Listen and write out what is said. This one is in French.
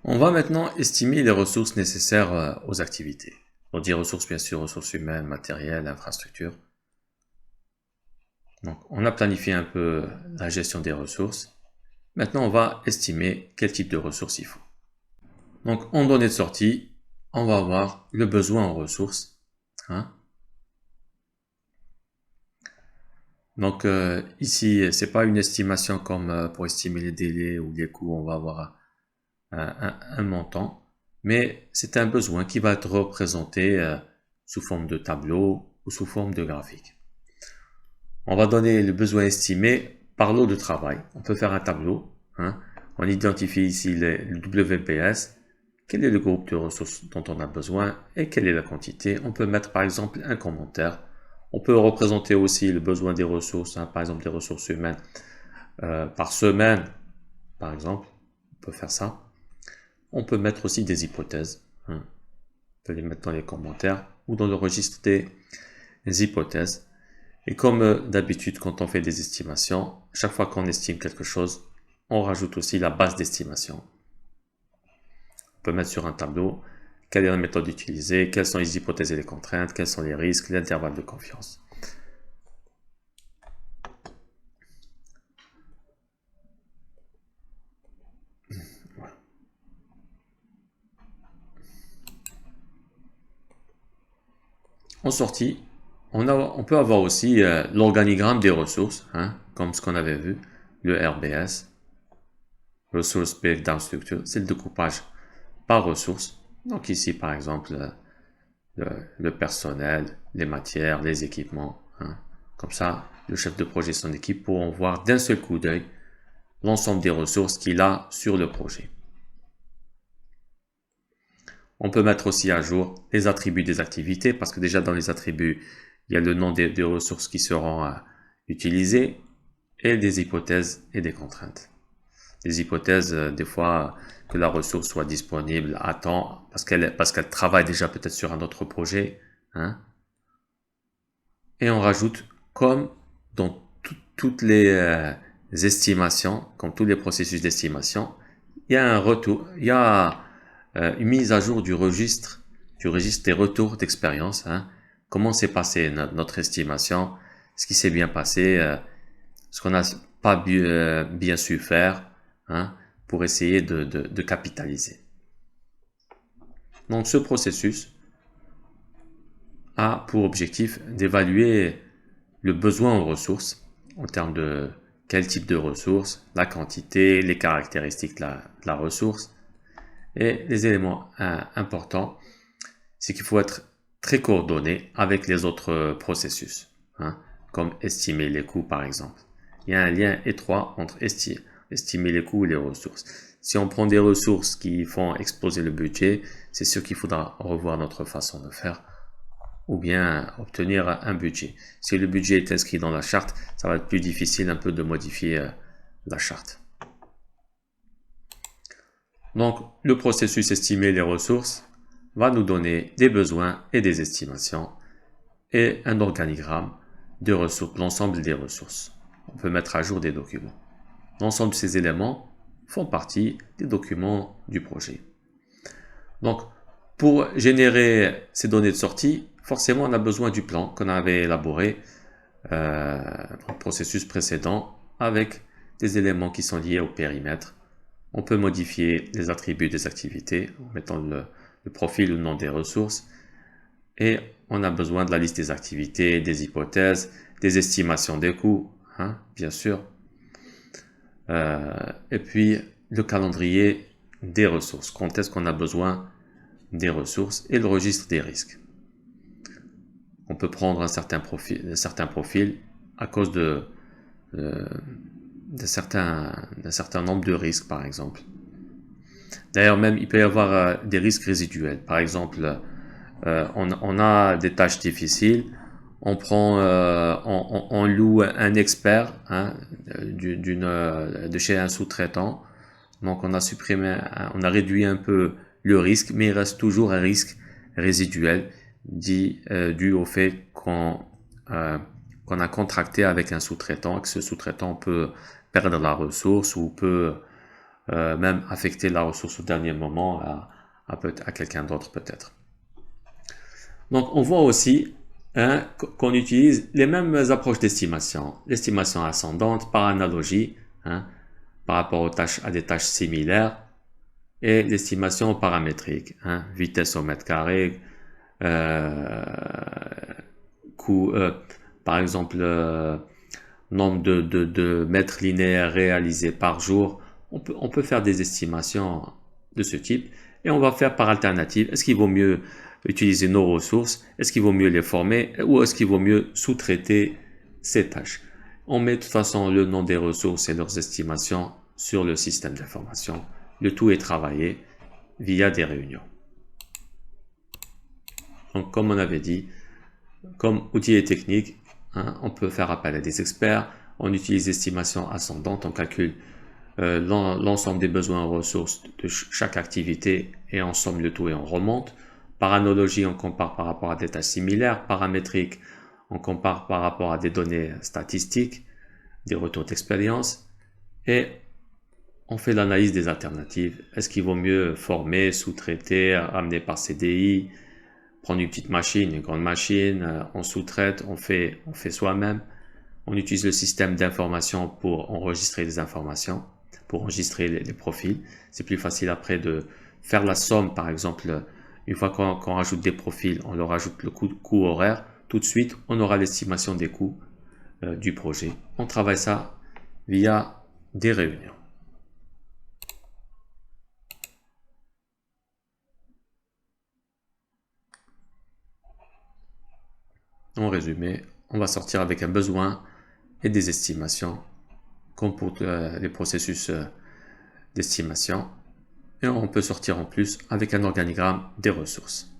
On va maintenant estimer les ressources nécessaires aux activités. On dit ressources, bien sûr, ressources humaines, matérielles, infrastructures. Donc, on a planifié un peu la gestion des ressources. Maintenant, on va estimer quel type de ressources il faut. Donc, en données de sortie, on va avoir le besoin en ressources. Donc, ici, c'est pas une estimation comme pour estimer les délais ou les coûts, on va avoir un montant, mais c'est un besoin qui va être représenté sous forme de tableau ou sous forme de graphique. On va donner le besoin estimé par lot de travail. On peut faire un tableau. On identifie ici le WPS. Quel est le groupe de ressources dont on a besoin et quelle est la quantité. On peut mettre par exemple un commentaire. On peut représenter aussi le besoin des ressources, par exemple des ressources humaines par semaine, par exemple. On peut faire ça. On peut mettre aussi des hypothèses. On peut les mettre dans les commentaires ou dans le registre des hypothèses. Et comme d'habitude, quand on fait des estimations, chaque fois qu'on estime quelque chose, on rajoute aussi la base d'estimation. On peut mettre sur un tableau quelle est la méthode utilisée, quelles sont les hypothèses et les contraintes, quels sont les risques, l'intervalle de confiance. En sortie, on peut avoir aussi l'organigramme des ressources, comme ce qu'on avait vu, le RBS, Resource Breakdown Structure, c'est le découpage par ressources. Donc ici, par exemple, le personnel, les matières, les équipements. Comme ça, le chef de projet et son équipe pourront voir d'un seul coup d'œil l'ensemble des ressources qu'il a sur le projet. On peut mettre aussi à jour les attributs des activités, parce que déjà dans les attributs, il y a le nom des ressources qui seront utilisées, et des hypothèses et des contraintes. Les hypothèses, des fois, que la ressource soit disponible à temps, parce qu'elle travaille déjà peut-être sur un autre projet. Et on rajoute, comme dans toutes les estimations, comme tous les processus d'estimation, il y a un retour, il y a une mise à jour du registre des retours d'expérience. Comment s'est passé notre estimation, ce qui s'est bien passé, ce qu'on n'a pas bien su faire, pour essayer de capitaliser. Donc ce processus a pour objectif d'évaluer le besoin en ressources en termes de quel type de ressources, la quantité, les caractéristiques de la ressource. Et les éléments importants, c'est qu'il faut être très coordonné avec les autres processus, comme estimer les coûts par exemple. Il y a un lien étroit entre estimer les coûts et les ressources. Si on prend des ressources qui font exploser le budget, c'est sûr qu'il faudra revoir notre façon de faire ou bien obtenir un budget. Si le budget est inscrit dans la charte, ça va être plus difficile un peu de modifier la charte. Donc, le processus estimer les ressources va nous donner des besoins et des estimations et un organigramme de ressources, l'ensemble des ressources. On peut mettre à jour des documents. L'ensemble de ces éléments font partie des documents du projet. Donc, pour générer ces données de sortie, forcément, on a besoin du plan qu'on avait élaboré dans le processus précédent avec des éléments qui sont liés au périmètre. On peut modifier les attributs des activités en mettant le profil ou le nom des ressources. Et on a besoin de la liste des activités, des hypothèses, des estimations des coûts, bien sûr. Et puis, le calendrier des ressources. Quand est-ce qu'on a besoin des ressources et le registre des risques. On peut prendre un certain profil à cause d'un certain nombre de risques, par exemple. D'ailleurs, même, il peut y avoir des risques résiduels. Par exemple, on a des tâches difficiles, on loue un expert de chez un sous-traitant. Donc, on a réduit un peu le risque, mais il reste toujours un risque résiduel dû au fait qu'on a contracté avec un sous-traitant, que ce sous-traitant peut perdre la ressource ou peut même affecter la ressource au dernier moment à quelqu'un d'autre peut-être. Donc on voit aussi qu'on utilise les mêmes approches d'estimation. L'estimation ascendante par analogie, par rapport aux tâches, à des tâches similaires, et l'estimation paramétrique, vitesse au mètre carré, coût, par exemple, nombre de mètres linéaires réalisés par jour. On peut faire des estimations de ce type et on va faire par alternative. Est-ce qu'il vaut mieux utiliser nos ressources? Est-ce qu'il vaut mieux les former ou est-ce qu'il vaut mieux sous-traiter ces tâches? On met de toute façon le nom des ressources et leurs estimations sur le système d'information. Le tout est travaillé via des réunions. Donc, comme on avait dit, comme outil et technique, on peut faire appel à des experts. On utilise l'estimation ascendante, on calcule l'ensemble des besoins en ressources de chaque activité et on somme le tout et on remonte. Par analogie, on compare par rapport à des tâches similaires. Paramétrique, on compare par rapport à des données statistiques, des retours d'expérience et on fait l'analyse des alternatives. Est-ce qu'il vaut mieux former, sous-traiter, amener par CDI, prendre une petite machine, une grande machine, on sous-traite, on fait soi-même. On utilise le système d'information pour enregistrer les informations, pour enregistrer les profils. C'est plus facile après de faire la somme, par exemple, une fois qu'on rajoute des profils, on leur ajoute le coût horaire. Tout de suite, on aura l'estimation des coûts du projet. On travaille ça via des réunions. En résumé, on va sortir avec un besoin et des estimations, comme pour les processus d'estimation. Et on peut sortir en plus avec un organigramme des ressources.